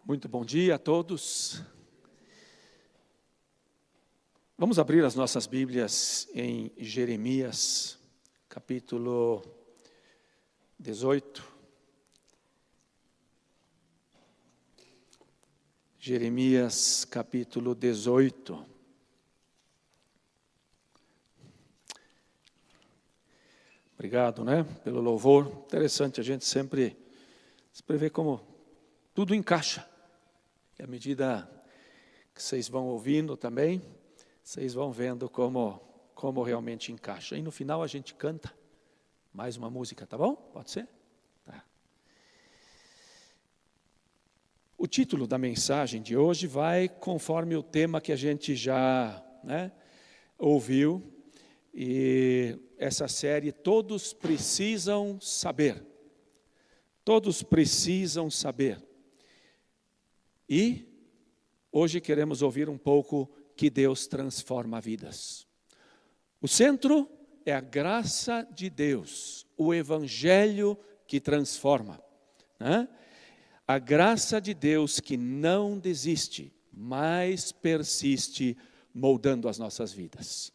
Muito bom dia a todos. Vamos abrir as nossas Bíblias em Jeremias, capítulo 18. Jeremias, capítulo 18. Obrigado, pelo louvor. Interessante, a gente sempre vê como tudo encaixa. E à medida que vocês vão ouvindo também, vocês vão vendo como realmente encaixa. E no final a gente canta mais uma música, tá bom? Pode ser? Tá. O título da mensagem de hoje vai conforme o tema que a gente já ouviu. E essa série, Todos Precisam Saber. Todos precisam saber. E hoje queremos ouvir um pouco que Deus transforma vidas. O centro é a graça de Deus, o Evangelho que transforma. A graça de Deus que não desiste, mas persiste moldando as nossas vidas.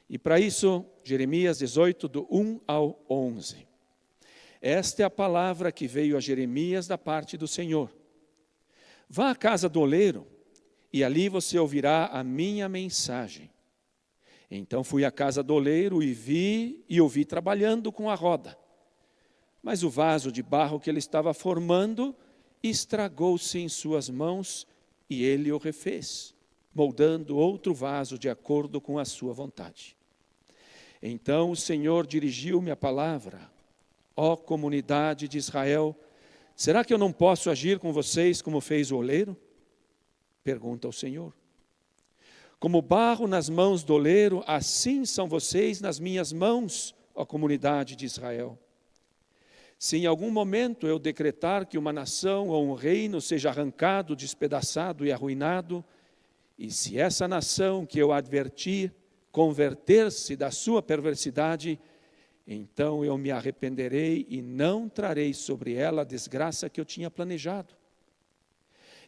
E para isso, Jeremias 18, do 1 ao 11. Esta é a palavra que veio a Jeremias da parte do Senhor. Vá à casa do oleiro, e ali você ouvirá a minha mensagem. Então fui à casa do oleiro e o vi trabalhando com a roda. Mas o vaso de barro que ele estava formando estragou-se em suas mãos, e ele o refez, moldando outro vaso de acordo com a sua vontade. Então o Senhor dirigiu-me a palavra: ó comunidade de Israel, será que eu não posso agir com vocês como fez o oleiro? Pergunta o Senhor. Como barro nas mãos do oleiro, assim são vocês nas minhas mãos, ó comunidade de Israel. Se em algum momento eu decretar que uma nação ou um reino seja arrancado, despedaçado e arruinado, e se essa nação que eu adverti converter-se da sua perversidade, então eu me arrependerei e não trarei sobre ela a desgraça que eu tinha planejado.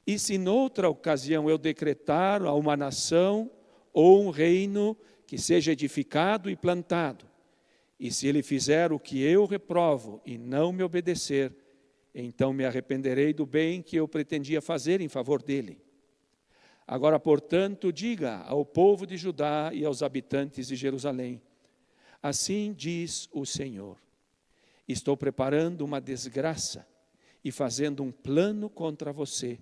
E se noutra ocasião eu decretar a uma nação ou um reino que seja edificado e plantado, e se ele fizer o que eu reprovo e não me obedecer, então me arrependerei do bem que eu pretendia fazer em favor dele. Agora, portanto, diga ao povo de Judá e aos habitantes de Jerusalém: assim diz o Senhor, estou preparando uma desgraça e fazendo um plano contra você.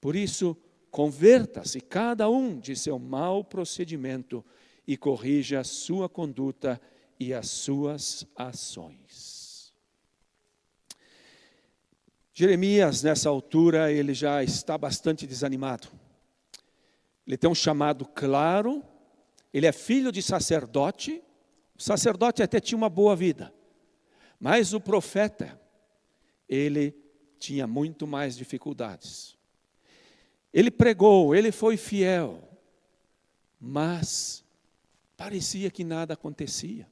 Por isso, converta-se cada um de seu mau procedimento e corrija a sua conduta e as suas ações. Jeremias, nessa altura, ele já está bastante desanimado. Ele tem um chamado claro, ele é filho de sacerdote. O sacerdote até tinha uma boa vida, mas o profeta, ele tinha muito mais dificuldades. Ele pregou, ele foi fiel, mas parecia que nada acontecia.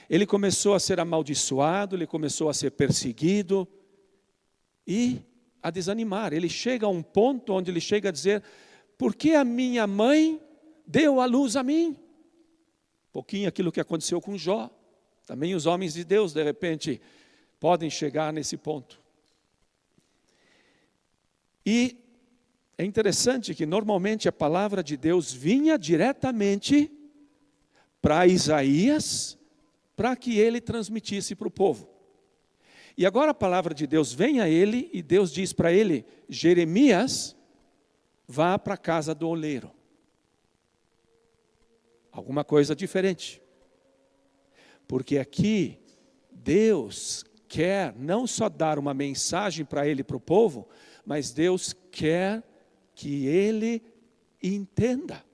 Ele começou a ser amaldiçoado, ele começou a ser perseguido e a desanimar. Ele chega a um ponto onde ele chega a dizer: por que a minha mãe deu a luz a mim? Pouquinho aquilo que aconteceu com Jó. Também os homens de Deus, de repente, podem chegar nesse ponto. E é interessante que normalmente a palavra de Deus vinha diretamente para Isaías, para que ele transmitisse para o povo. E agora a palavra de Deus vem a ele e Deus diz para ele: Jeremias, vá para a casa do oleiro. Alguma coisa diferente. Porque aqui Deus quer não só dar uma mensagem para ele e para o povo, mas Deus quer que ele entenda.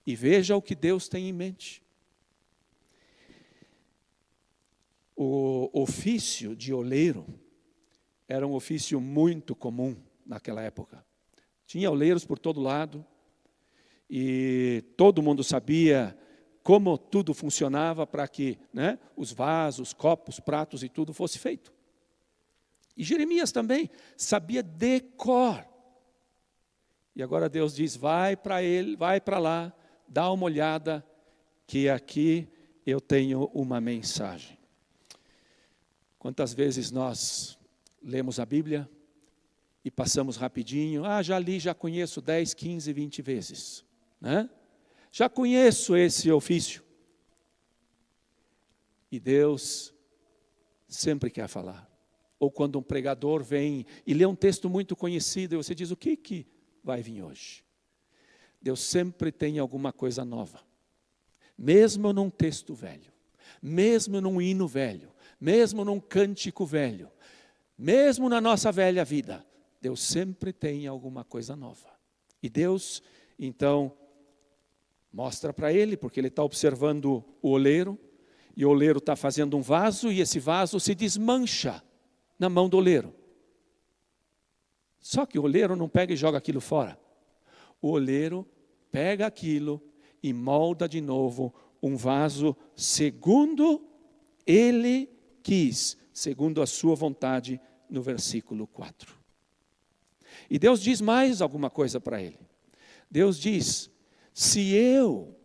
E veja o que Deus tem em mente. O ofício de oleiro era um ofício muito comum naquela época. Tinha oleiros por todo lado e todo mundo sabia como tudo funcionava para que os vasos, copos, pratos e tudo fosse feito. E Jeremias também sabia de cor. E agora Deus diz, vai para ele, vai para lá, dá uma olhada, que aqui eu tenho uma mensagem. Quantas vezes nós lemos a Bíblia e passamos rapidinho, já li, já conheço 10, 15, 20 vezes, né? Já conheço esse ofício. E Deus sempre quer falar. Ou quando um pregador vem e lê um texto muito conhecido, e você diz, o que vai vir hoje? Deus sempre tem alguma coisa nova. Mesmo num texto velho, mesmo num hino velho, mesmo num cântico velho, mesmo na nossa velha vida, Deus sempre tem alguma coisa nova. E Deus, então, mostra para ele, porque ele está observando o oleiro, e o oleiro está fazendo um vaso, e esse vaso se desmancha na mão do oleiro. Só que o oleiro não pega e joga aquilo fora. O oleiro pega aquilo e molda de novo um vaso segundo ele quis, segundo a sua vontade, no versículo 4. E Deus diz mais alguma coisa para ele. Deus diz, se eu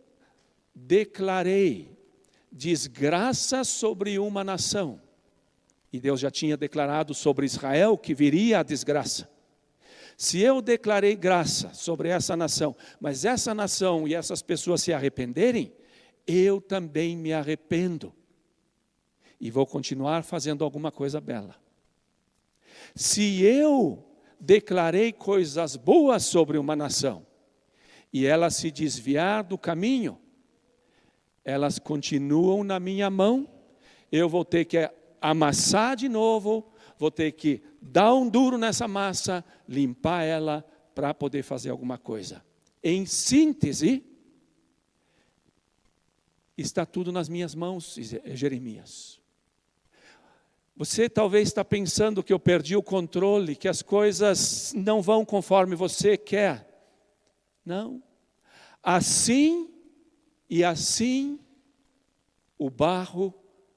declarei desgraça sobre uma nação, e Deus já tinha declarado sobre Israel que viria a desgraça. Se eu declarei graça sobre essa nação, mas essa nação e essas pessoas se arrependerem, eu também me arrependo. E vou continuar fazendo alguma coisa bela. Se eu declarei coisas boas sobre uma nação, e ela se desviar do caminho, elas continuam na minha mão, eu vou ter que amassar de novo, vou ter que dar um duro nessa massa, limpar ela para poder fazer alguma coisa. Em síntese, está tudo nas minhas mãos, Jeremias. Você talvez está pensando que eu perdi o controle, que as coisas não vão conforme você quer. Não. Assim e assim, o barro,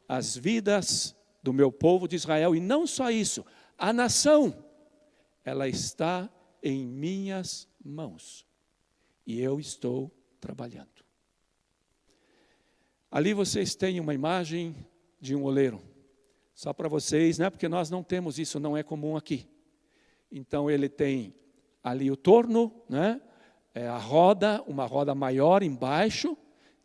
as vidas do meu povo de Israel, e não só isso, a nação, ela está em minhas mãos, e eu estou trabalhando. Ali vocês têm uma imagem de um oleiro, só para vocês, né? Porque nós não temos isso, não é comum aqui. Então ele tem ali o torno, né? A roda, uma roda maior embaixo,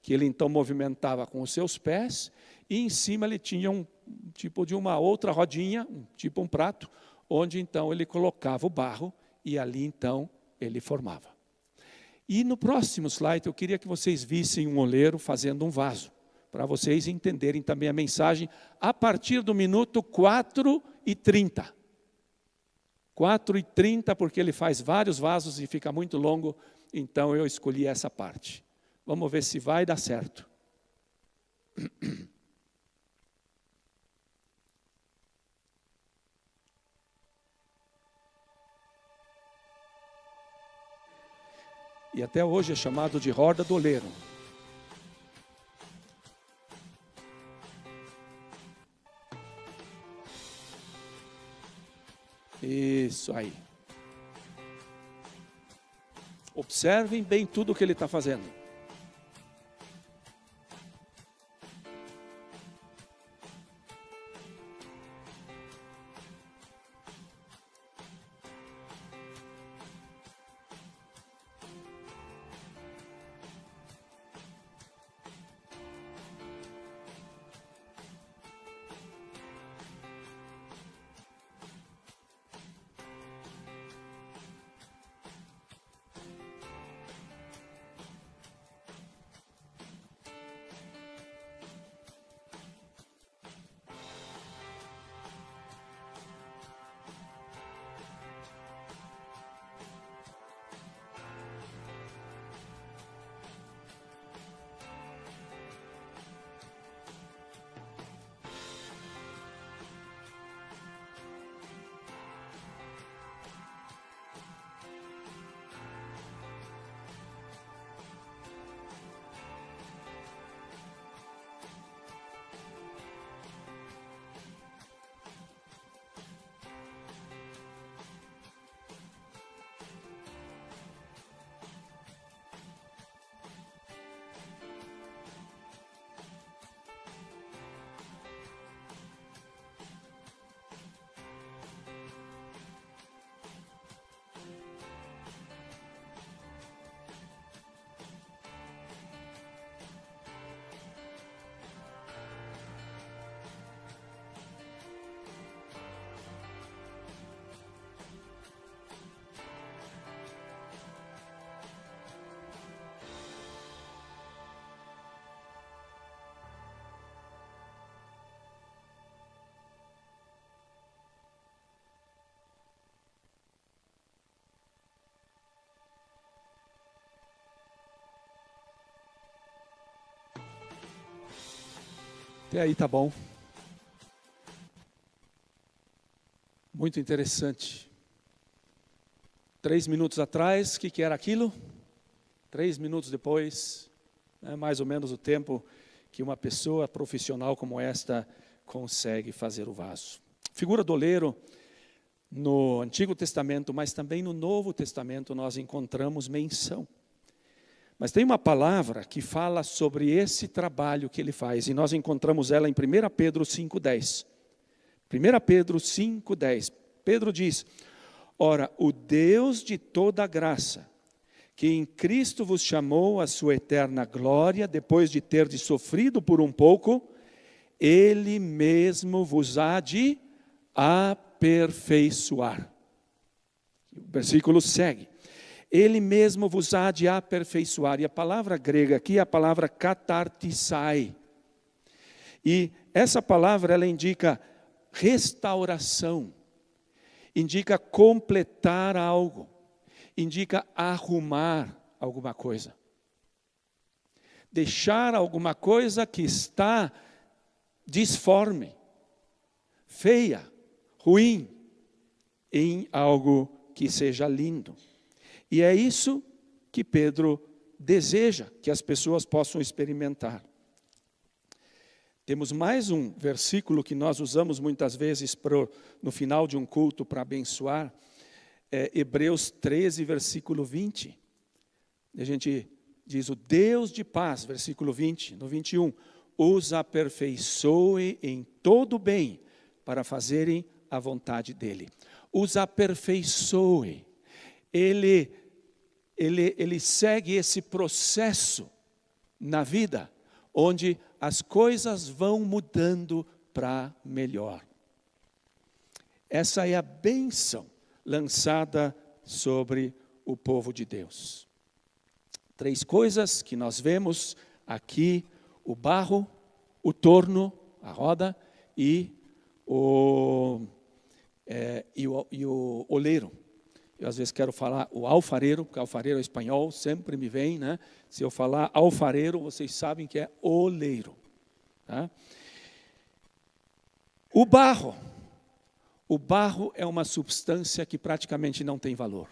que ele então movimentava com os seus pés, e em cima ele tinha um tipo de uma outra rodinha, tipo um prato, onde então ele colocava o barro, e ali então ele formava. E no próximo slide eu queria que vocês vissem um oleiro fazendo um vaso, para vocês entenderem também a mensagem, a partir do minuto 4:30. 4:30, porque ele faz vários vasos e fica muito longo, então eu escolhi essa parte. Vamos ver se vai dar certo. E até hoje é chamado de roda do oleiro. Isso aí. Observem bem tudo o que ele está fazendo. Até aí tá bom. Muito interessante. 3 minutos atrás, o que era aquilo? 3 minutos depois, mais ou menos o tempo que uma pessoa profissional como esta consegue fazer o vaso. Figura do oleiro, no Antigo Testamento, mas também no Novo Testamento, nós encontramos menção. Mas tem uma palavra que fala sobre esse trabalho que ele faz, e nós encontramos ela em 1 Pedro 5,10. 1 Pedro 5,10. Pedro diz: ora, o Deus de toda graça, que em Cristo vos chamou à sua eterna glória, depois de terdes sofrido por um pouco, Ele mesmo vos há de aperfeiçoar. O versículo segue. Ele mesmo vos há de aperfeiçoar. E a palavra grega aqui é a palavra katartisai. E essa palavra, ela indica restauração, indica completar algo, indica arrumar alguma coisa. Deixar alguma coisa que está disforme, feia, ruim, em algo que seja lindo. E é isso que Pedro deseja que as pessoas possam experimentar. Temos mais um versículo que nós usamos muitas vezes no final de um culto para abençoar, Hebreus 13, versículo 20. A gente diz: o Deus de paz, versículo 20, no 21, os aperfeiçoe em todo bem para fazerem a vontade dele. Os aperfeiçoe. Ele segue esse processo na vida, onde as coisas vão mudando para melhor. Essa é a bênção lançada sobre o povo de Deus. 3 coisas que nós vemos aqui: o barro, o torno, a roda, e o oleiro. Eu às vezes quero falar o alfareiro, porque alfareiro é espanhol, sempre me vem, né? Se eu falar alfareiro, vocês sabem que é oleiro. Tá? O barro é uma substância que praticamente não tem valor.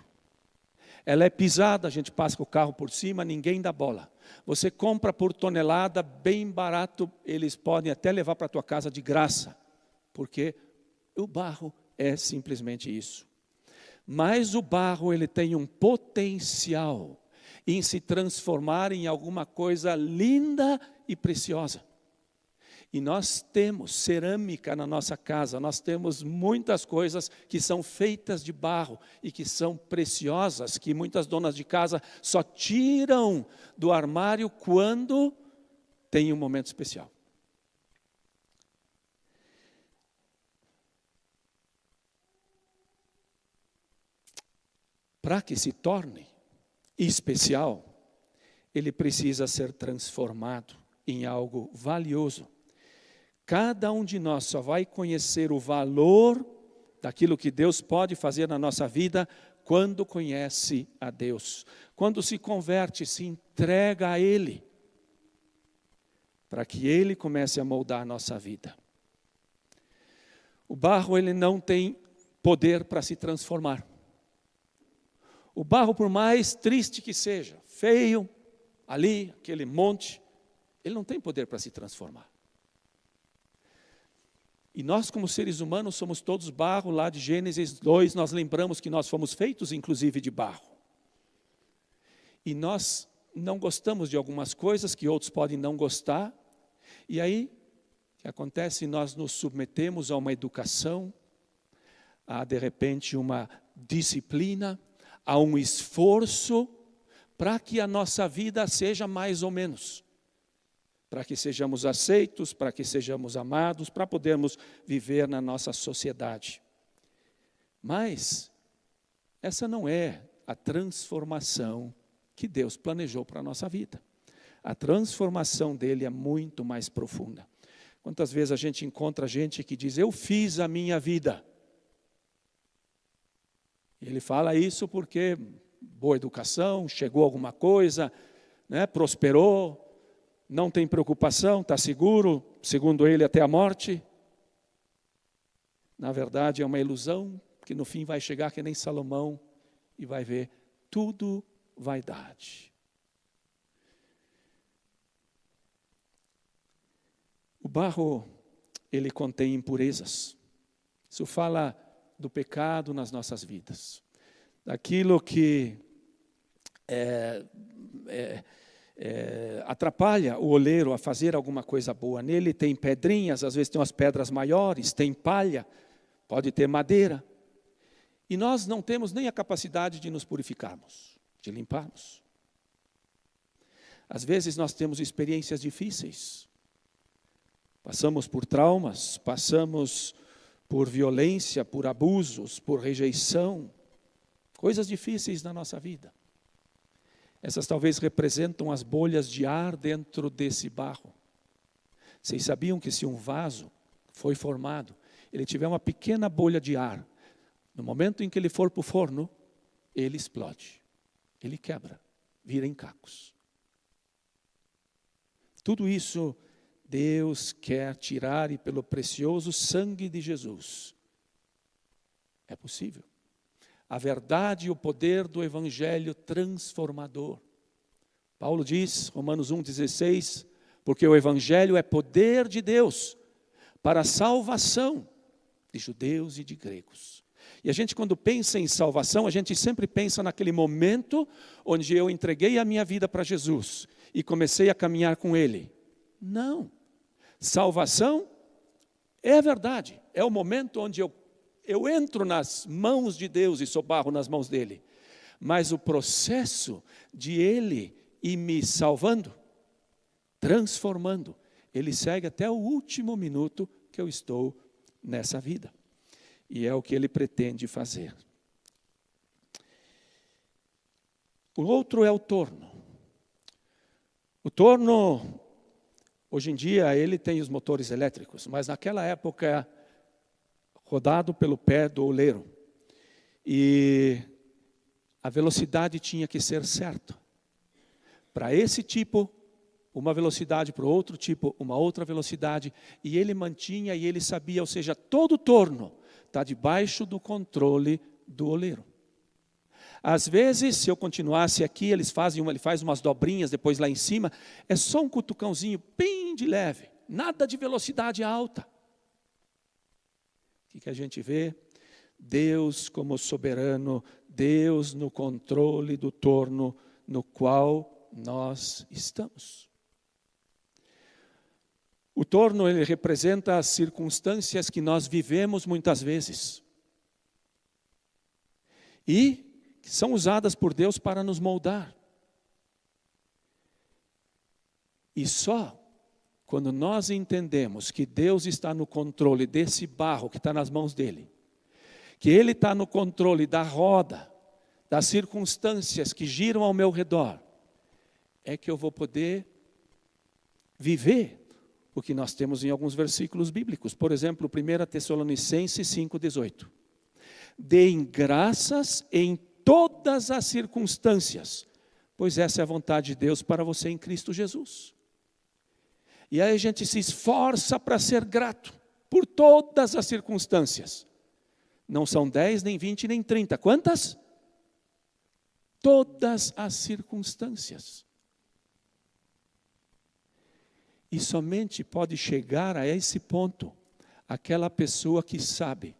Ela é pisada, a gente passa com o carro por cima, ninguém dá bola. Você compra por tonelada, bem barato, eles podem até levar para a tua casa de graça, porque o barro é simplesmente isso. Mas o barro, ele tem um potencial em se transformar em alguma coisa linda e preciosa. E nós temos cerâmica na nossa casa, nós temos muitas coisas que são feitas de barro e que são preciosas, que muitas donas de casa só tiram do armário quando tem um momento especial. Para que se torne especial, ele precisa ser transformado em algo valioso. Cada um de nós só vai conhecer o valor daquilo que Deus pode fazer na nossa vida quando conhece a Deus. Quando se converte, se entrega a Ele, para que Ele comece a moldar a nossa vida. O barro, ele não tem poder para se transformar. O barro, por mais triste que seja, feio, ali, aquele monte, ele não tem poder para se transformar. E nós, como seres humanos, somos todos barro. Lá de Gênesis 2, nós lembramos que nós fomos feitos, inclusive, de barro. E nós não gostamos de algumas coisas que outros podem não gostar. E aí, o que acontece? Nós nos submetemos a uma educação, a, de repente, uma disciplina, a um esforço para que a nossa vida seja mais ou menos, para que sejamos aceitos, para que sejamos amados, para podermos viver na nossa sociedade. Mas essa não é a transformação que Deus planejou para a nossa vida. A transformação dele é muito mais profunda. Quantas vezes a gente encontra gente que diz: eu fiz a minha vida. Ele fala isso porque boa educação, chegou alguma coisa, né, prosperou, não tem preocupação, está seguro, segundo ele, até a morte. Na verdade, é uma ilusão que no fim vai chegar que nem Salomão e vai ver tudo vaidade. O barro, ele contém impurezas. Isso fala do pecado nas nossas vidas. Daquilo que atrapalha o oleiro a fazer alguma coisa boa. Nele tem pedrinhas, às vezes tem umas pedras maiores, tem palha, pode ter madeira. E nós não temos nem a capacidade de nos purificarmos, de limparmos. Às vezes nós temos experiências difíceis. Passamos por traumas, passamos por violência, por abusos, por rejeição. Coisas difíceis na nossa vida. Essas talvez representam as bolhas de ar dentro desse barro. Vocês sabiam que se um vaso foi formado, ele tiver uma pequena bolha de ar, no momento em que ele for para o forno, ele explode, ele quebra, vira em cacos. Tudo isso Deus quer tirar e pelo precioso sangue de Jesus. É possível. A verdade e o poder do Evangelho transformador. Paulo diz, Romanos 1,16, porque o Evangelho é poder de Deus para a salvação de judeus e de gregos. E a gente, quando pensa em salvação, a gente sempre pensa naquele momento onde eu entreguei a minha vida para Jesus e comecei a caminhar com Ele. Não. Salvação é verdade, é o momento onde eu entro nas mãos de Deus e sou barro nas mãos dEle. Mas o processo de Ele ir me salvando, transformando, Ele segue até o último minuto que eu estou nessa vida. E é o que Ele pretende fazer. O outro é o torno. O torno, hoje em dia, ele tem os motores elétricos, mas naquela época, rodado pelo pé do oleiro. E a velocidade tinha que ser certa. Para esse tipo, uma velocidade, para o outro tipo, uma outra velocidade. E ele mantinha e ele sabia, ou seja, todo o torno está debaixo do controle do oleiro. Às vezes, se eu continuasse aqui, ele faz umas dobrinhas depois lá em cima, é só um cutucãozinho bem de leve, nada de velocidade alta. O que a gente vê? Deus como soberano, Deus no controle do torno no qual nós estamos. O torno, ele representa as circunstâncias que nós vivemos muitas vezes. E são usadas por Deus para nos moldar. E só quando nós entendemos que Deus está no controle desse barro que está nas mãos dEle, que Ele está no controle da roda, das circunstâncias que giram ao meu redor, é que eu vou poder viver o que nós temos em alguns versículos bíblicos. Por exemplo, 1 Tessalonicenses 5,18. Deem graças em todas as circunstâncias, pois essa é a vontade de Deus para você em Cristo Jesus. E aí a gente se esforça para ser grato por todas as circunstâncias. Não são 10, nem 20, nem 30. Quantas? Todas as circunstâncias. E somente pode chegar a esse ponto aquela pessoa que sabe,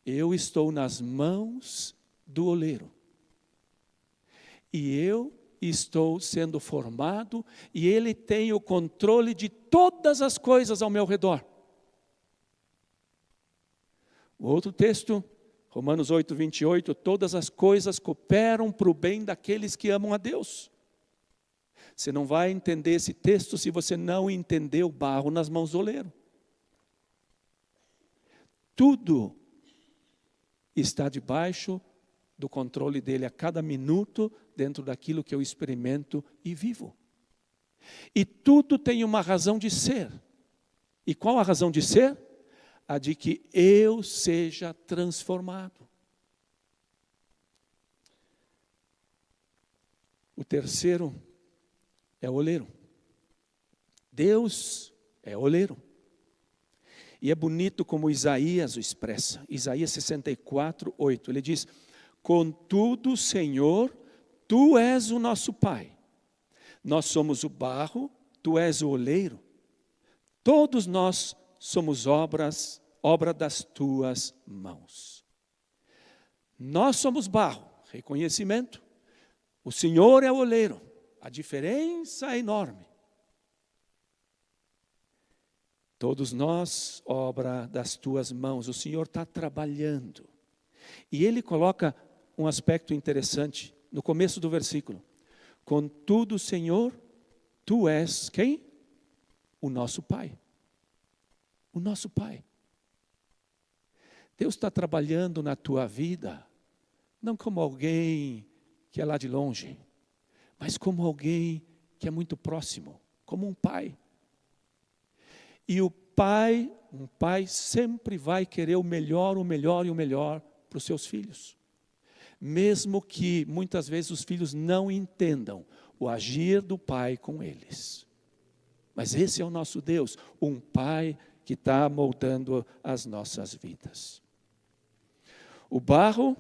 eu estou nas mãos do oleiro. E eu estou sendo formado e Ele tem o controle de todas as coisas ao meu redor. O outro texto, Romanos 8,28, todas as coisas cooperam para o bem daqueles que amam a Deus. Você não vai entender esse texto se você não entender o barro nas mãos do oleiro. Tudo está debaixo do controle dele a cada minuto, dentro daquilo que eu experimento e vivo. E tudo tem uma razão de ser. E qual a razão de ser? A de que eu seja transformado. O terceiro é o oleiro. Deus é oleiro. E é bonito como Isaías o expressa. Isaías 64, 8. Ele diz: contudo, Senhor, Tu és o nosso Pai. Nós somos o barro, Tu és o oleiro. Todos nós somos obra das Tuas mãos. Nós somos barro, reconhecimento. O Senhor é o oleiro. A diferença é enorme. Todos nós, obra das Tuas mãos. O Senhor está trabalhando. E Ele coloca um aspecto interessante no começo do versículo. Contudo, Senhor, Tu és quem? O nosso Pai. O nosso Pai. Deus está trabalhando na tua vida, não como alguém que é lá de longe, mas como alguém que é muito próximo, como um pai. E o pai, um pai sempre vai querer o melhor e o melhor para os seus filhos. Mesmo que muitas vezes os filhos não entendam o agir do pai com eles. Mas esse é o nosso Deus, um pai que está moldando as nossas vidas. O barro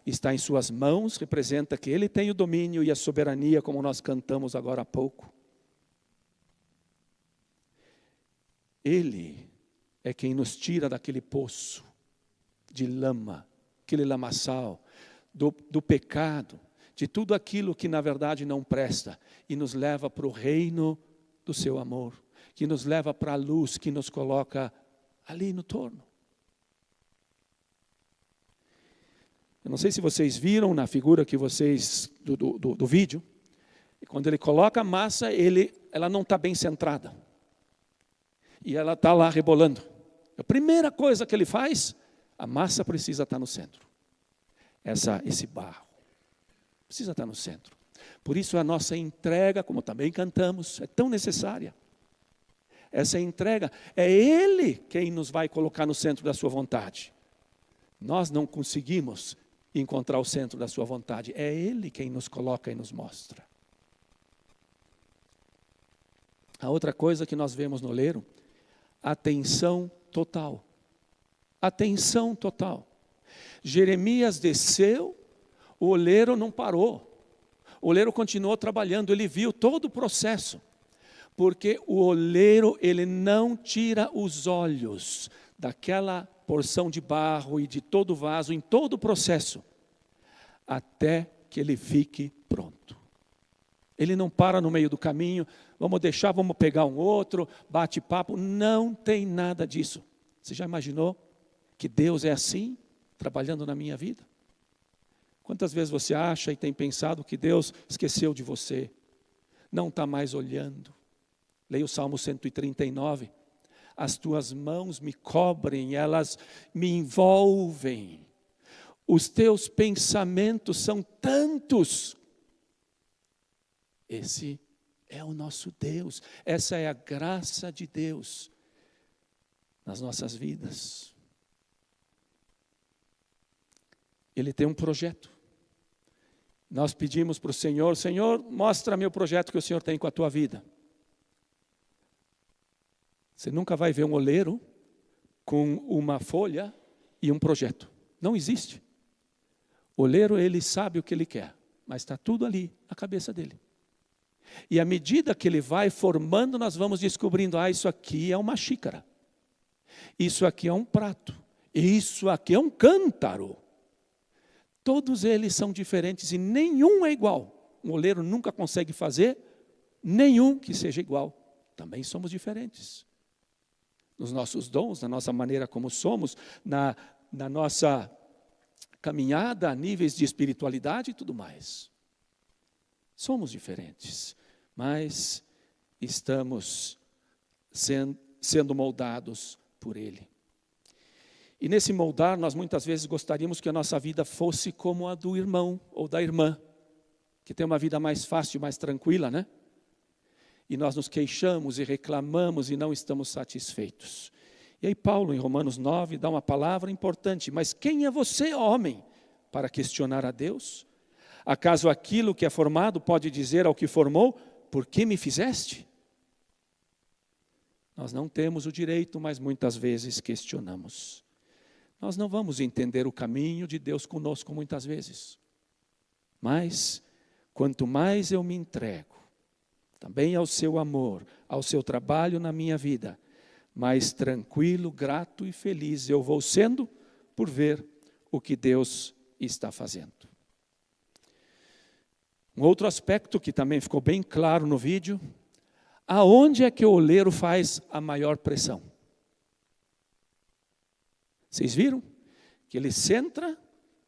está em suas mãos, representa que Ele tem o domínio e a soberania, como nós cantamos agora há pouco. Ele é quem nos tira daquele poço de lama, aquele lamaçal, do pecado, de tudo aquilo que na verdade não presta, e nos leva para o reino do seu amor, que nos leva para a luz, que nos coloca ali no torno. Eu não sei se vocês viram na figura que vocês, do vídeo, quando ele coloca a massa, ela não está bem centrada. E ela está lá rebolando. A primeira coisa que ele faz, a massa precisa estar no centro. Esse barro precisa estar no centro. Por isso a nossa entrega, como também cantamos, é tão necessária. Essa entrega, é Ele quem nos vai colocar no centro da sua vontade. Nós não conseguimos encontrar o centro da sua vontade. É Ele quem nos coloca e nos mostra. A outra coisa que nós vemos no oleiro, atenção total. Atenção total. Jeremias desceu, o oleiro não parou. O oleiro continuou trabalhando, ele viu todo o processo. Porque o oleiro, ele não tira os olhos daquela porção de barro e de todo o vaso, em todo o processo, até que ele fique pronto. Ele não para no meio do caminho, vamos pegar um outro, bate papo, não tem nada disso. Você já imaginou que Deus é assim, trabalhando na minha vida? Quantas vezes você acha e tem pensado que Deus esqueceu de você, não está mais olhando? Leia o Salmo 139. As tuas mãos me cobrem, elas me envolvem. Os teus pensamentos são tantos. Esse é o nosso Deus. Essa é a graça de Deus nas nossas vidas. Ele tem um projeto. Nós pedimos para o Senhor: Senhor, mostra-me o projeto que o Senhor tem com a tua vida. Você nunca vai ver um oleiro com uma folha e um projeto. Não existe. O oleiro, ele sabe o que ele quer, mas está tudo ali na cabeça dele. E à medida que ele vai formando, nós vamos descobrindo: isso aqui é uma xícara, isso aqui é um prato, isso aqui é um cântaro. Todos eles são diferentes e nenhum é igual. Um oleiro nunca consegue fazer nenhum que seja igual. Também somos diferentes. Nos nossos dons, na nossa maneira como somos, na nossa caminhada a níveis de espiritualidade e tudo mais. Somos diferentes, mas estamos sendo moldados por Ele. E nesse moldar, nós muitas vezes gostaríamos que a nossa vida fosse como a do irmão ou da irmã, que tem uma vida mais fácil, mais tranquila, né? E nós nos queixamos e reclamamos e não estamos satisfeitos. E aí Paulo, em Romanos 9, dá uma palavra importante: mas quem é você, homem, para questionar a Deus? Acaso aquilo que é formado pode dizer ao que formou: por que me fizeste? Nós não temos o direito, mas muitas vezes questionamos. Nós não vamos entender o caminho de Deus conosco muitas vezes. Mas, quanto mais eu me entrego, também ao seu amor, ao seu trabalho na minha vida, mais tranquilo, grato e feliz eu vou sendo por ver o que Deus está fazendo. Um outro aspecto que também ficou bem claro no vídeo, aonde é que o oleiro faz a maior pressão? Vocês viram? Que ele centra,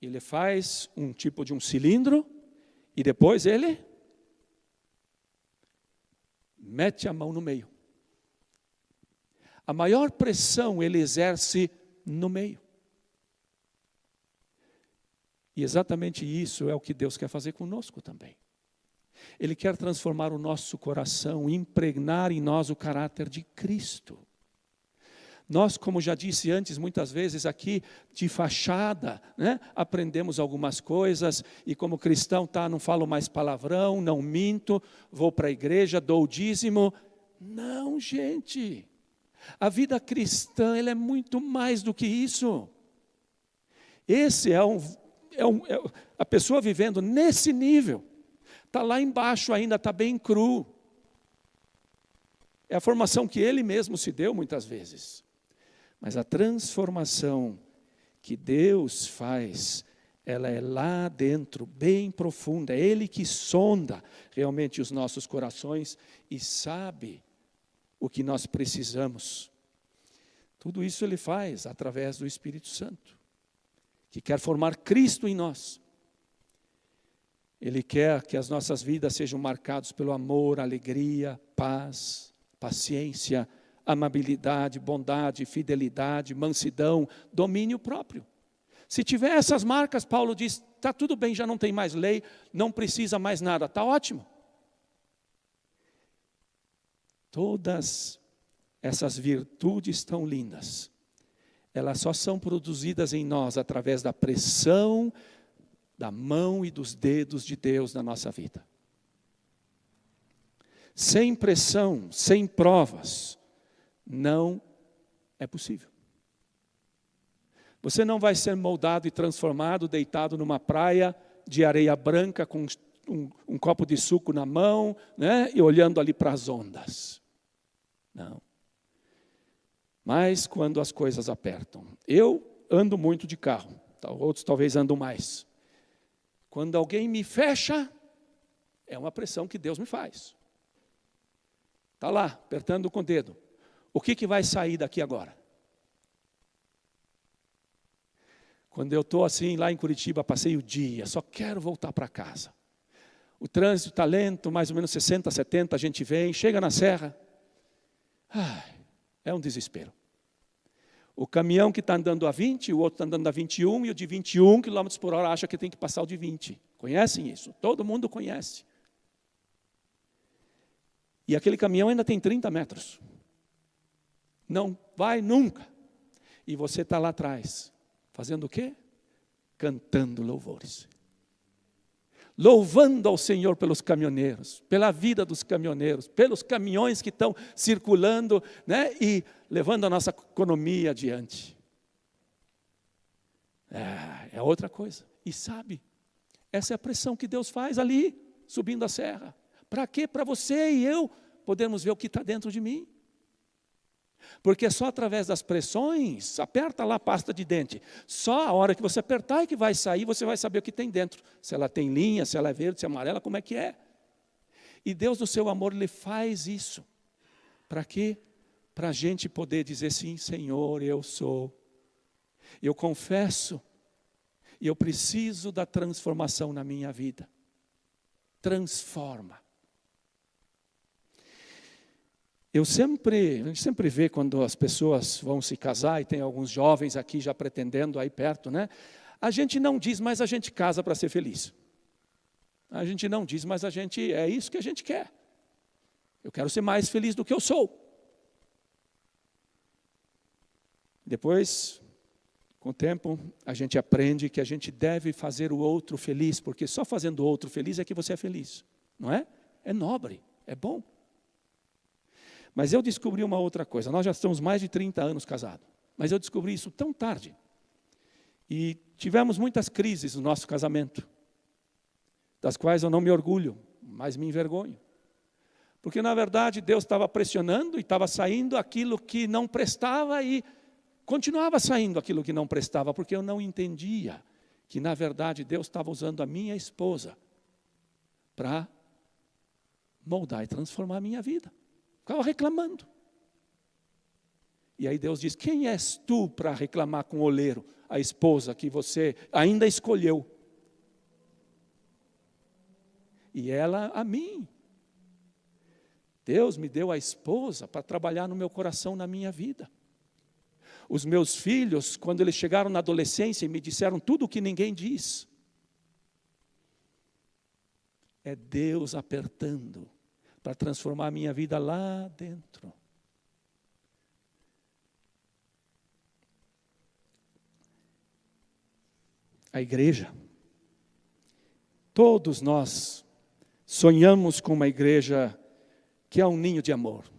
ele faz um tipo de um cilindro, e depois ele mete a mão no meio. A maior pressão ele exerce no meio. E exatamente isso é o que Deus quer fazer conosco também. Ele quer transformar o nosso coração, impregnar em nós o caráter de Cristo. Nós, como já disse antes, muitas vezes aqui, de fachada, né, aprendemos algumas coisas, e como cristão, não falo mais palavrão, não minto, vou para a igreja, dou o dízimo. Não, gente. A vida cristã, ela é muito mais do que isso. Esse a pessoa vivendo nesse nível, está lá embaixo ainda, está bem cru. É a formação que ele mesmo se deu muitas vezes. Mas a transformação que Deus faz, ela é lá dentro, bem profunda. É Ele que sonda realmente os nossos corações e sabe o que nós precisamos. Tudo isso Ele faz através do Espírito Santo, que quer formar Cristo em nós. Ele quer que as nossas vidas sejam marcadas pelo amor, alegria, paz, paciência, amabilidade, bondade, fidelidade, mansidão, domínio próprio. Se tiver essas marcas, Paulo diz, está tudo bem, já não tem mais lei, não precisa mais nada, está ótimo. Todas essas virtudes tão lindas, elas só são produzidas em nós através da pressão da mão e dos dedos de Deus na nossa vida. Sem pressão, sem provas, não é possível. Você não vai ser moldado e transformado, deitado numa praia de areia branca com um copo de suco na mão, né, e olhando ali para as ondas. Não. Mas quando as coisas apertam. Eu ando muito de carro, outros talvez andam mais. Quando alguém me fecha, é uma pressão que Deus me faz. Está lá, apertando com o dedo. O que vai sair daqui agora? Quando eu estou assim, lá em Curitiba, passei o dia, só quero voltar para casa. O trânsito está lento, mais ou menos 60, 70, a gente vem, chega na serra. É um desespero. O caminhão que está andando a 20, o outro está andando a 21, e o de 21 km por hora acha que tem que passar o de 20. Conhecem isso? Todo mundo conhece. E aquele caminhão ainda tem 30 metros. Não vai nunca. E você está lá atrás, fazendo o quê? Cantando louvores. Louvando ao Senhor pelos caminhoneiros, pela vida dos caminhoneiros, pelos caminhões que estão circulando, né, e levando a nossa economia adiante. É outra coisa. E sabe, essa é a pressão que Deus faz ali, subindo a serra. Para quê? Para você e eu podermos ver o que está dentro de mim. Porque só através das pressões, aperta lá a pasta de dente, só a hora que você apertar e que vai sair, você vai saber o que tem dentro. Se ela tem linha, se ela é verde, se é amarela, como é que é. E Deus no seu amor, Ele faz isso. Para quê? Para a gente poder dizer sim, Senhor, eu sou. Eu confesso, e eu preciso da transformação na minha vida. Transforma. A gente sempre vê quando as pessoas vão se casar, e tem alguns jovens aqui já pretendendo aí perto, né? A gente não diz, mas a gente casa para ser feliz. A gente não diz, mas é isso que a gente quer. Eu quero ser mais feliz do que eu sou. Depois, com o tempo, a gente aprende que a gente deve fazer o outro feliz, porque só fazendo o outro feliz é que você é feliz, não é? É nobre, é bom. Mas eu descobri uma outra coisa. Nós já estamos mais de 30 anos casados. Mas eu descobri isso tão tarde. E tivemos muitas crises no nosso casamento, das quais eu não me orgulho, mas me envergonho. Porque, na verdade, Deus estava pressionando e estava saindo aquilo que não prestava e continuava saindo aquilo que não prestava, porque eu não entendia que, na verdade, Deus estava usando a minha esposa para moldar e transformar a minha vida. Ficava reclamando. E aí Deus diz: quem és tu para reclamar com o oleiro, a esposa que você ainda escolheu? E ela a mim. Deus me deu a esposa para trabalhar no meu coração, na minha vida. Os meus filhos, quando eles chegaram na adolescência e me disseram tudo o que ninguém diz, é Deus apertando para transformar a minha vida lá dentro. A igreja, todos nós sonhamos com uma igreja que é um ninho de amor.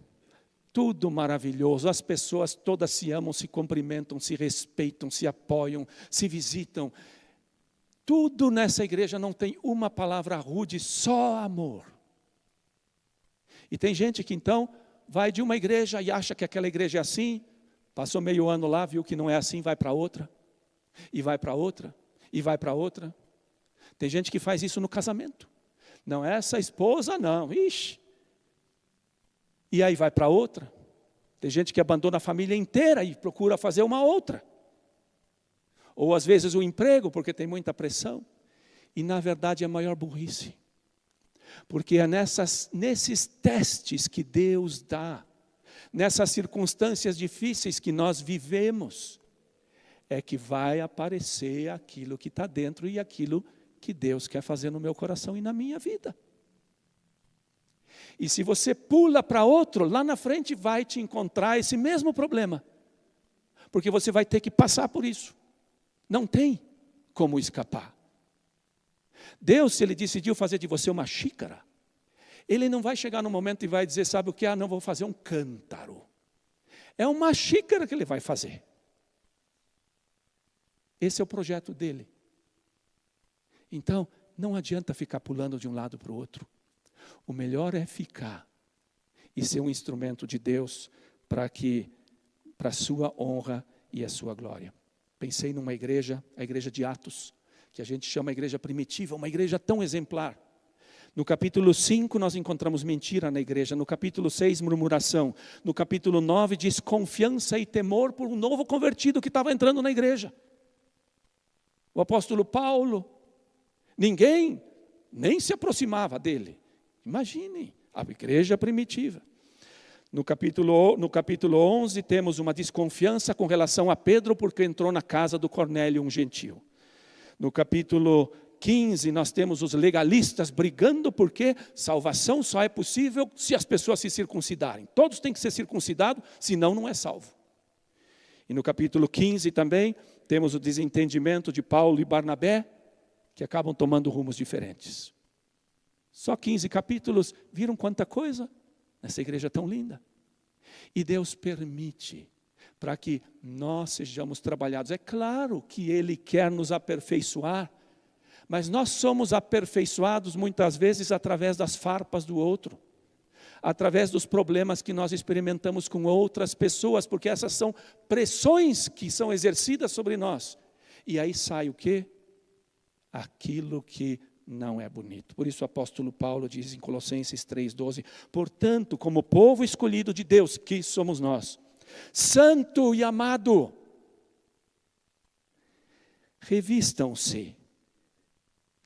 Tudo maravilhoso, as pessoas todas se amam, se cumprimentam, se respeitam, se apoiam, se visitam. Tudo nessa igreja não tem uma palavra rude, só amor. E tem gente que então vai de uma igreja e acha que aquela igreja é assim, passou meio ano lá, viu que não é assim, vai para outra, e vai para outra, e vai para outra. Tem gente que faz isso no casamento. Não, essa esposa não, ixi. E aí vai para outra. Tem gente que abandona a família inteira e procura fazer uma outra. Ou às vezes o emprego, porque tem muita pressão. E na verdade é a maior burrice. Porque é nesses testes que Deus dá, nessas circunstâncias difíceis que nós vivemos, é que vai aparecer aquilo que está dentro e aquilo que Deus quer fazer no meu coração e na minha vida. E se você pula para outro, lá na frente vai te encontrar esse mesmo problema. Porque você vai ter que passar por isso. Não tem como escapar. Deus, se Ele decidiu fazer de você uma xícara, Ele não vai chegar no momento e vai dizer, sabe o que? Não, vou fazer um cântaro. É uma xícara que Ele vai fazer. Esse é o projeto dEle. Então, não adianta ficar pulando de um lado para o outro. O melhor é ficar e ser um instrumento de Deus para a sua honra e a sua glória. Pensei numa igreja, a igreja de Atos, que a gente chama a igreja primitiva, uma igreja tão exemplar. No capítulo 5 nós encontramos mentira na igreja, no capítulo 6 murmuração, no capítulo 9 desconfiança e temor por um novo convertido que estava entrando na igreja. O apóstolo Paulo, ninguém nem se aproximava dele. Imaginem, a igreja primitiva. No capítulo 11 temos uma desconfiança com relação a Pedro, porque entrou na casa do Cornélio, um gentil. No capítulo 15 nós temos os legalistas brigando, porque salvação só é possível se as pessoas se circuncidarem. Todos têm que ser circuncidados, senão não é salvo. E no capítulo 15 também temos o desentendimento de Paulo e Barnabé, que acabam tomando rumos diferentes. Só 15 capítulos, viram quanta coisa nessa igreja tão linda? E Deus permite para que nós sejamos trabalhados. É claro que Ele quer nos aperfeiçoar, mas nós somos aperfeiçoados muitas vezes através das farpas do outro, através dos problemas que nós experimentamos com outras pessoas, porque essas são pressões que são exercidas sobre nós. E aí sai o quê? Aquilo que não é bonito. Por isso o apóstolo Paulo diz em Colossenses 3,12, portanto, como povo escolhido de Deus, que somos nós, santo e amado, revistam-se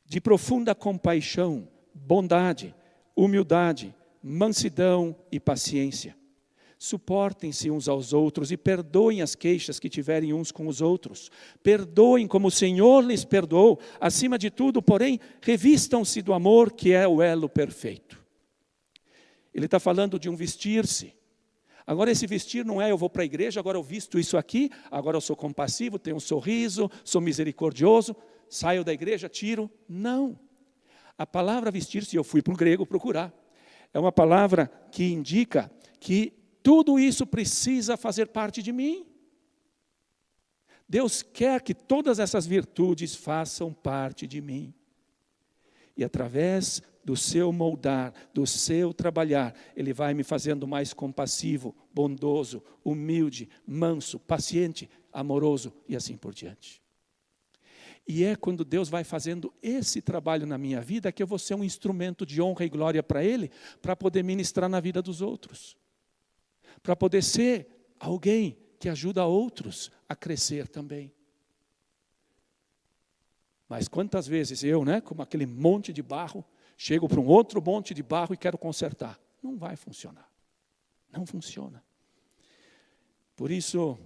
de profunda compaixão, bondade, humildade, mansidão e paciência. Suportem-se uns aos outros e perdoem as queixas que tiverem uns com os outros. Perdoem como o Senhor lhes perdoou. Acima de tudo, porém, revistam-se do amor, que é o elo perfeito. Ele está falando de um vestir-se. Agora esse vestir não é eu vou para a igreja, agora eu visto isso aqui, agora eu sou compassivo, tenho um sorriso, sou misericordioso, saio da igreja, tiro. Não. A palavra vestir-se, eu fui para o grego procurar. É uma palavra que indica que tudo isso precisa fazer parte de mim. Deus quer que todas essas virtudes façam parte de mim. E através do seu moldar, do seu trabalhar, Ele vai me fazendo mais compassivo, bondoso, humilde, manso, paciente, amoroso e assim por diante. E é quando Deus vai fazendo esse trabalho na minha vida que eu vou ser um instrumento de honra e glória para Ele, para poder ministrar na vida dos outros. Para poder ser alguém que ajuda outros a crescer também. Mas quantas vezes eu, como aquele monte de barro, chego para um outro monte de barro e quero consertar. Não vai funcionar. Não funciona. Por isso,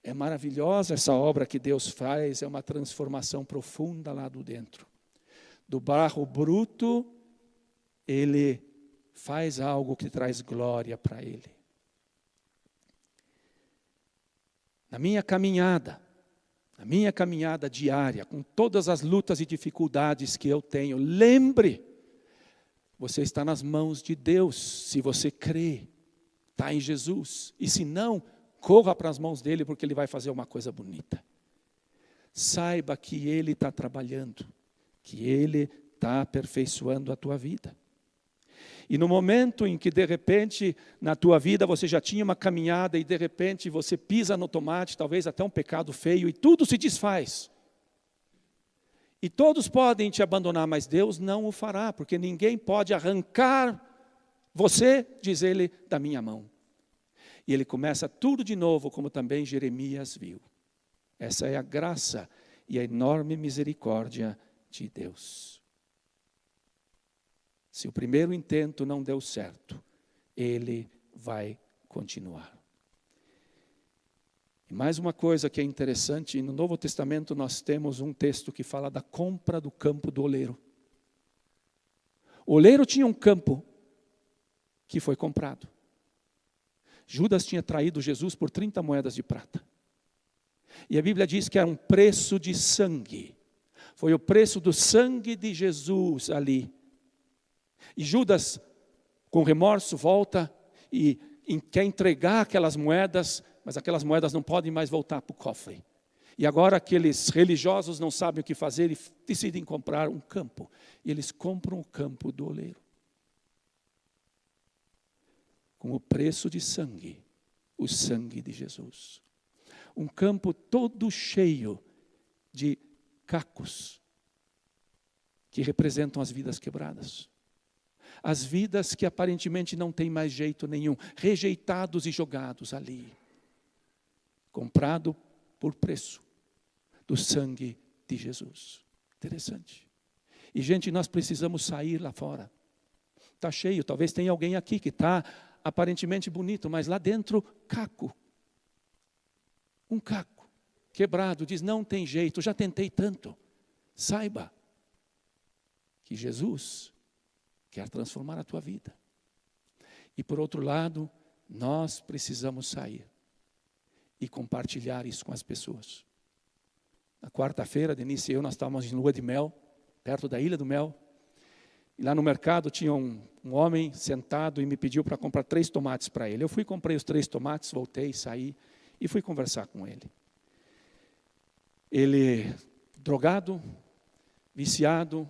é maravilhosa essa obra que Deus faz, é uma transformação profunda lá do dentro. Do barro bruto, Ele faz algo que traz glória para Ele. Na minha caminhada diária, com todas as lutas e dificuldades que eu tenho, lembre, você está nas mãos de Deus, se você crê, está em Jesus. E se não, corra para as mãos dEle, porque Ele vai fazer uma coisa bonita. Saiba que Ele está trabalhando, que Ele está aperfeiçoando a tua vida. E no momento em que de repente na tua vida você já tinha uma caminhada e de repente você pisa no tomate, talvez até um pecado feio, e tudo se desfaz. E todos podem te abandonar, mas Deus não o fará, porque ninguém pode arrancar você, diz Ele, da minha mão. E Ele começa tudo de novo, como também Jeremias viu. Essa é a graça e a enorme misericórdia de Deus. Se o primeiro intento não deu certo, Ele vai continuar. E mais uma coisa que é interessante, no Novo Testamento nós temos um texto que fala da compra do campo do oleiro. O oleiro tinha um campo que foi comprado. Judas tinha traído Jesus por 30 moedas de prata. E a Bíblia diz que era um preço de sangue. Foi o preço do sangue de Jesus ali. E Judas, com remorso, volta e quer entregar aquelas moedas, mas aquelas moedas não podem mais voltar para o cofre. E agora aqueles religiosos não sabem o que fazer e decidem comprar um campo. E eles compram o campo do oleiro. Com o preço de sangue, o sangue de Jesus. Um campo todo cheio de cacos, que representam as vidas quebradas. As vidas que aparentemente não têm mais jeito nenhum, rejeitados e jogados ali. Comprado por preço do sangue de Jesus. Interessante. E gente, nós precisamos sair lá fora. Está cheio, talvez tenha alguém aqui que está aparentemente bonito, mas lá dentro, caco. Um caco, quebrado, diz, não tem jeito, já tentei tanto. Saiba que Jesus quer transformar a tua vida. E por outro lado, nós precisamos sair e compartilhar isso com as pessoas. Na quarta-feira, Denise e eu, nós estávamos em lua de mel, perto da Ilha do Mel. E lá no mercado tinha um homem sentado e me pediu para comprar 3 tomates para ele. Eu fui, comprei os 3 tomates, voltei, saí e fui conversar com ele. Ele, drogado, viciado,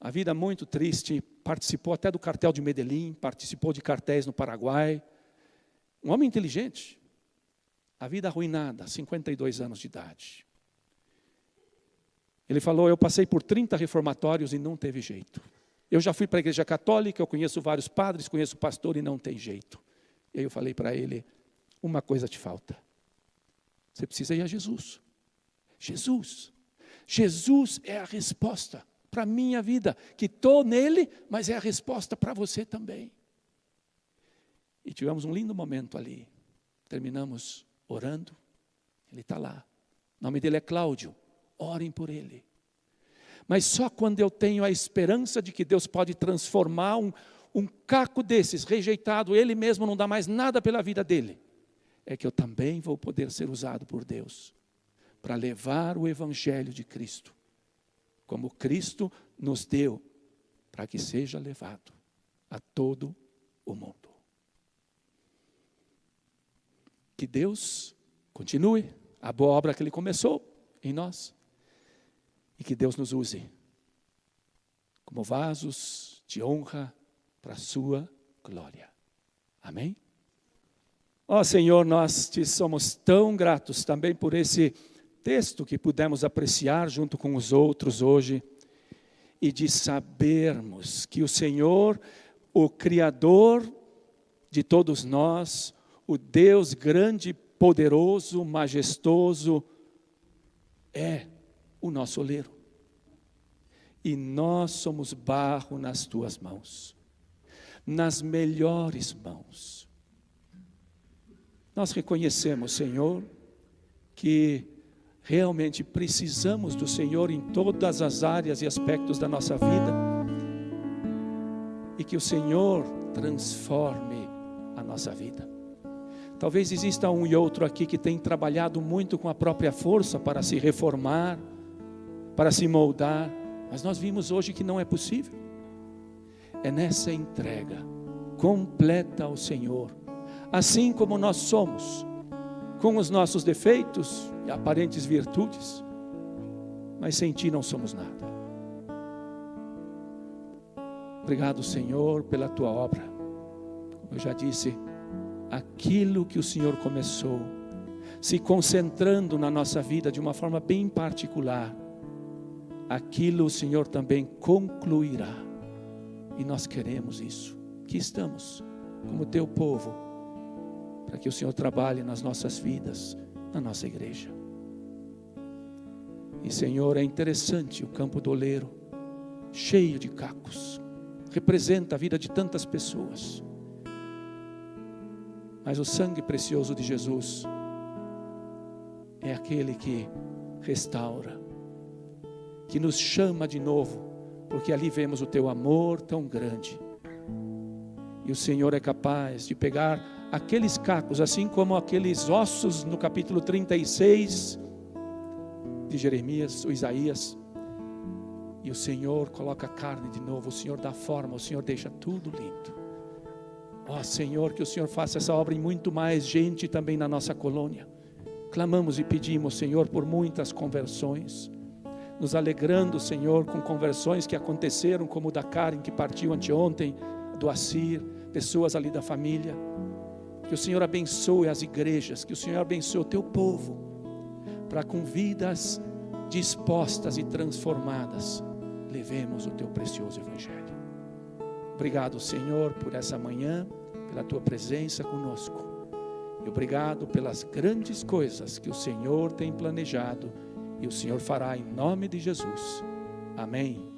a vida muito triste, participou até do cartel de Medellín, participou de cartéis no Paraguai. Um homem inteligente, a vida arruinada, 52 anos de idade. Ele falou, eu passei por 30 reformatórios e não teve jeito. Eu já fui para a igreja católica, eu conheço vários padres, conheço pastor e não tem jeito. E aí eu falei para ele, uma coisa te falta. Você precisa ir a Jesus. Jesus. Jesus é a resposta para a minha vida, que estou nele, mas é a resposta para você também. E tivemos um lindo momento ali. Terminamos orando. Ele está lá. O nome dele é Cláudio. Orem por ele. Mas só quando eu tenho a esperança de que Deus pode transformar um caco desses, rejeitado, ele mesmo não dá mais nada pela vida dele, é que eu também vou poder ser usado por Deus para levar o Evangelho de Cristo, como Cristo nos deu, para que seja levado a todo o mundo. Que Deus continue a boa obra que Ele começou em nós. E que Deus nos use como vasos de honra para a sua glória. Amém? Ó Senhor, nós te somos tão gratos também por esse texto que pudemos apreciar junto com os outros hoje, e de sabermos que o Senhor, o Criador de todos nós, o Deus grande, poderoso, majestoso, é o nosso oleiro. E nós somos barro nas tuas mãos, nas melhores mãos. Nós reconhecemos, Senhor, que realmente precisamos do Senhor em todas as áreas e aspectos da nossa vida, e que o Senhor transforme a nossa vida. Talvez exista um e outro aqui que tem trabalhado muito com a própria força para se reformar, para se moldar, mas nós vimos hoje que não é possível. É nessa entrega completa ao Senhor, assim como nós somos, com os nossos defeitos e aparentes virtudes, mas sem Ti não somos nada. Obrigado, Senhor, pela Tua obra. Como eu já disse, aquilo que o Senhor começou, se concentrando na nossa vida de uma forma bem particular, aquilo o Senhor também concluirá. E nós queremos isso. Aqui estamos, como Teu povo, para que o Senhor trabalhe nas nossas vidas, na nossa igreja. E Senhor, é interessante o campo do oleiro, cheio de cacos, representa a vida de tantas pessoas. Mas o sangue precioso de Jesus é aquele que restaura, que nos chama de novo, porque ali vemos o Teu amor tão grande. E o Senhor é capaz de pegar aqueles cacos, assim como aqueles ossos no capítulo 36 de Jeremias ou Isaías, e o Senhor coloca a carne de novo, o Senhor dá forma, o Senhor deixa tudo lindo. Ó Senhor, que o Senhor faça essa obra em muito mais gente também na nossa colônia. Clamamos e pedimos, Senhor, por muitas conversões, nos alegrando, Senhor, com conversões que aconteceram, como o da Karen, que partiu anteontem, do Assir, pessoas ali da família. Que o Senhor abençoe as igrejas, que o Senhor abençoe o Teu povo, para com vidas dispostas e transformadas, levemos o Teu precioso Evangelho. Obrigado, Senhor, por essa manhã, pela Tua presença conosco. E obrigado pelas grandes coisas que o Senhor tem planejado e o Senhor fará em nome de Jesus. Amém.